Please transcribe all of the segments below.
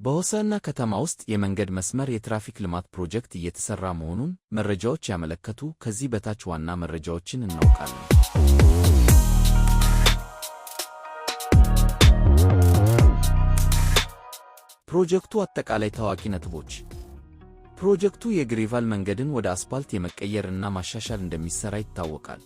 በሆሳዕና ከተማ ውስጥ የመንገድ መስመር የትራፊክ ልማት ፕሮጀክት እየተሰራ መሆኑን መረጃዎች ያመለከቱ። ከዚህ በታች ዋና መረጃዎችን እናውቃለን። ፕሮጀክቱ አጠቃላይ ታዋቂ ነጥቦች። ፕሮጀክቱ የግሬቫል መንገድን ወደ አስፓልት የመቀየር እና ማሻሻል እንደሚሰራ ይታወቃል።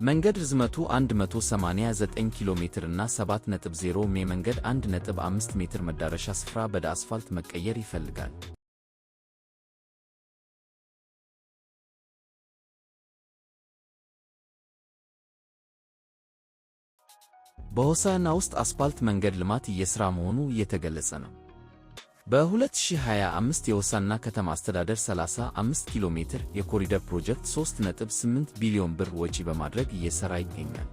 መንገድ ርዝመቱ 189 ኪሎ ሜትር እና 7.0 ሜ መንገድ 1.5 ሜትር መዳረሻ ስፍራ ወደ አስፋልት መቀየር ይፈልጋል። በሆሳዕና ውስጥ አስፓልት መንገድ ልማት እየሰራ መሆኑ እየተገለጸ ነው። በ2025 የሆሳዕና ከተማ አስተዳደር 35 ኪሎ ሜትር የኮሪደር ፕሮጀክት 3.8 ቢሊዮን ብር ወጪ በማድረግ እየሰራ ይገኛል።